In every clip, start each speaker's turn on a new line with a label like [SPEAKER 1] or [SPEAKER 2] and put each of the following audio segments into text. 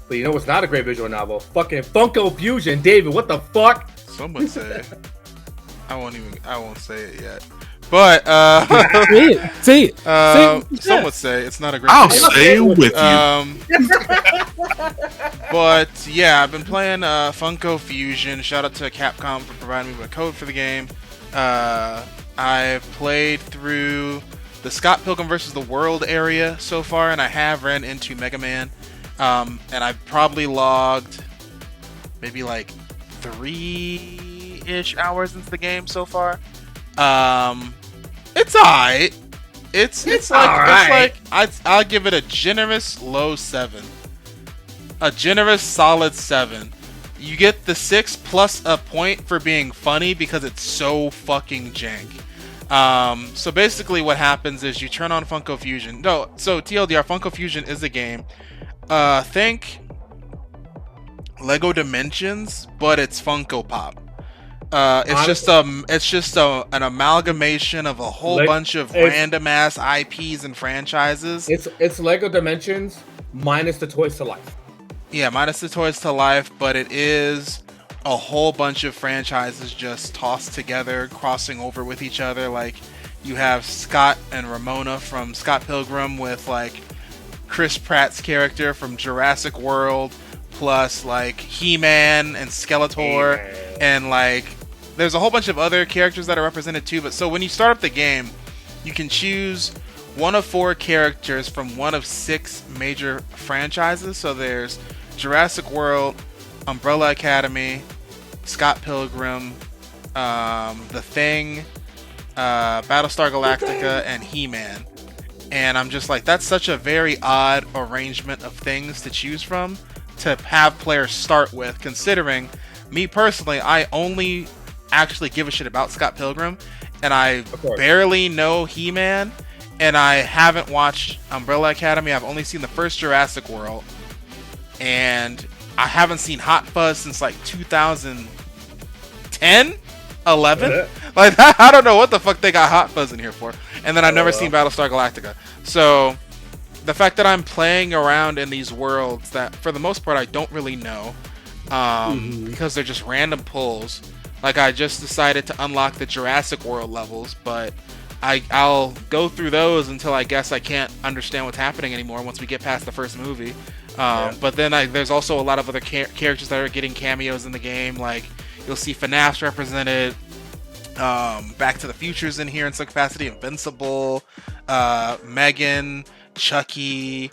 [SPEAKER 1] But you know what's not a great visual novel? Fucking Funko Fusion, David. What the fuck?
[SPEAKER 2] Some would say. I won't say it yet. But
[SPEAKER 3] say it.
[SPEAKER 2] Some would say it's not a great.
[SPEAKER 4] I'll
[SPEAKER 2] video.
[SPEAKER 4] stay with you.
[SPEAKER 2] But yeah, I've been playing Funko Fusion. Shout out to Capcom for providing me with a code for the game. I've played through the Scott Pilgrim vs. the World area so far, and I have ran into Mega Man. And I've probably logged maybe like 3-ish hours into the game so far. It's alright. It's like I'll give it a generous low 7. A generous solid 7. You get the 6 plus a point for being funny because it's so fucking jank. So basically what happens is you turn on Funko Fusion. No, so TLDR, Funko Fusion is a game. Think Lego Dimensions, but it's Funko Pop. It's just an amalgamation of a whole bunch of random ass IPs and franchises.
[SPEAKER 1] It's Lego Dimensions minus the Toys to Life.
[SPEAKER 2] Yeah, minus the Toys to Life, but it is a whole bunch of franchises just tossed together, crossing over with each other. Like you have Scott and Ramona from Scott Pilgrim with like Chris Pratt's character from Jurassic World, plus like He-Man and Skeletor, and like there's a whole bunch of other characters that are represented too. But so when you start up the game, you can choose one of 4 characters from one of 6 major franchises. So there's Jurassic World, Umbrella Academy, Scott Pilgrim, The Thing, Battlestar Galactica, and He-Man. And I'm just like, that's such a very odd arrangement of things to choose from to have players start with, considering me personally, I only actually give a shit about Scott Pilgrim, and I barely know He-Man, and I haven't watched Umbrella Academy. I've only seen the first Jurassic World, and I haven't seen Hot Fuzz since like 2010, 11. Like I don't know what the fuck they got Hot Fuzz in here for. And then I've never seen Battlestar Galactica. So the fact that I'm playing around in these worlds that for the most part I don't really know, because they're just random pulls. Like I just decided to unlock the Jurassic World levels, but I'll go through those until I guess I can't understand what's happening anymore once we get past the first movie. But then there's also a lot of other characters that are getting cameos in the game. Like you'll see FNAF's represented, Back to the Future's in here in some capacity, Invincible, Megan, Chucky,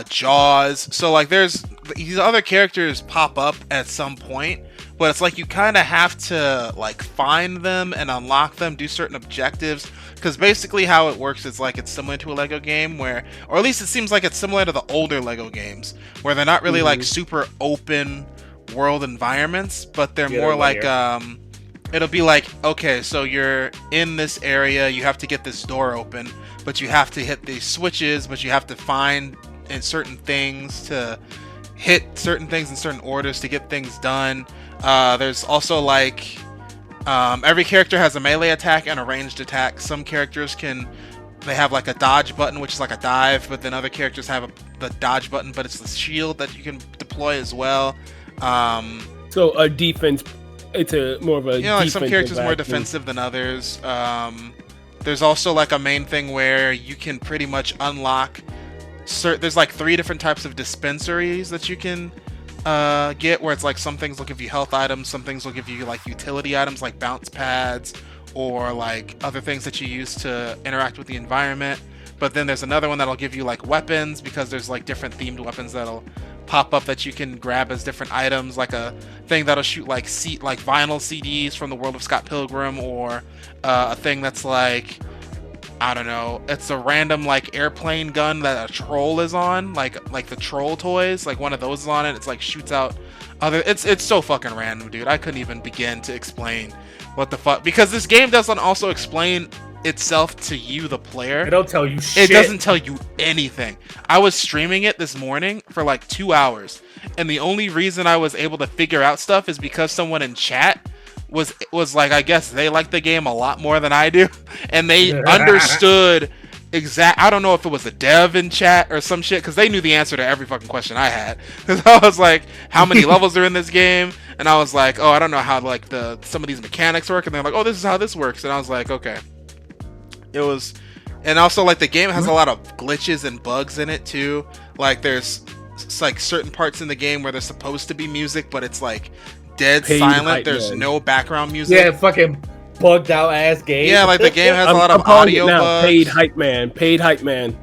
[SPEAKER 2] Jaws. So like there's these other characters pop up at some point, but it's like you kind of have to like find them and unlock them, do certain objectives, because basically how it works is like it's similar to a Lego game where, or at least it seems like it's similar to the older Lego games where they're not really like super open world environments, but they're more like it'll be like, okay, so you're in this area, you have to get this door open, but you have to hit these switches, but you have to find in certain things to hit certain things in certain orders to get things done. There's also like every character has a melee attack and a ranged attack. Some characters they have like a dodge button, which is like a dive, but then other characters have the dodge button, but it's the shield that you can deploy as well.
[SPEAKER 3] So a defense, it's more of a
[SPEAKER 2] like some characters more defensive than others. There's also like a main thing where you can pretty much unlock there's like 3 different types of dispensaries that you can get, where it's like some things will give you health items, some things will give you like utility items like bounce pads or like other things that you use to interact with the environment. But then there's another one that'll give you like weapons, because there's like different themed weapons that'll pop up that you can grab as different items, like a thing that'll shoot like vinyl CDs from the world of Scott Pilgrim, or a thing that's like, I don't know, it's a random like airplane gun that a troll is on, like the troll toys, like one of those is on it. It's like shoots out other. It's so fucking random, dude. I couldn't even begin to explain what the fuck, because this game doesn't also explain itself to you, the player.
[SPEAKER 1] It don't tell you shit.
[SPEAKER 2] It doesn't tell you anything. I was streaming it this morning for like 2 hours, and the only reason I was able to figure out stuff is because someone in chat was like, I guess they like the game a lot more than I do, and they understood exact. I don't know if it was a dev in chat or some shit because they knew the answer to every fucking question I had. Because I was like, how many levels are in this game? And I was like, oh, I don't know how like some of these mechanics work. And they're like, oh, this is how this works. And I was like, okay. It was, and also like the game has a lot of glitches and bugs in it too. Like there's like certain parts in the game where there's supposed to be music, but it's like dead silent. There's no background music.
[SPEAKER 1] Yeah, fucking bugged out ass game.
[SPEAKER 2] Yeah, like the game has a lot of audio bugs.
[SPEAKER 3] Paid hype man.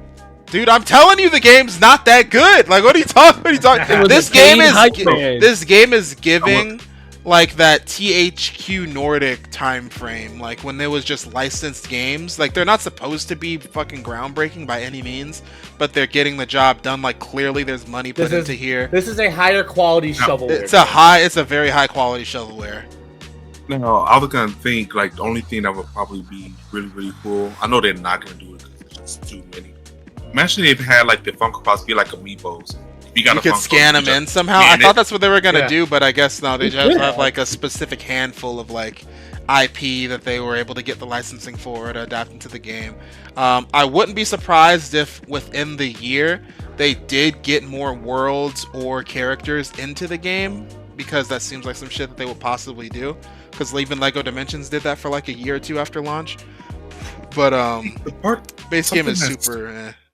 [SPEAKER 2] Dude, I'm telling you, the game's not that good. Like, what are you talking? This game is giving like that THQ Nordic time frame, like when there was just licensed games. Like they're not supposed to be fucking groundbreaking by any means, but they're getting the job done. Like clearly, there's money put into here.
[SPEAKER 1] This is a higher quality shovelware.
[SPEAKER 2] It's a very high quality shovelware.
[SPEAKER 5] No, I was gonna think like the only thing that would probably be really, really cool. I know they're not gonna do it because there's just too many. Imagine if it had like the Funko Pops be like amiibos. You could
[SPEAKER 2] scan them in somehow. I thought that's what they were gonna do, but I guess no. They just have like a specific handful of like IP that they were able to get the licensing for to adapt into the game. I wouldn't be surprised if within the year they did get more worlds or characters into the game, because that seems like some shit that they would possibly do. Because even Lego Dimensions did that for like a year or two after launch. But base game is super.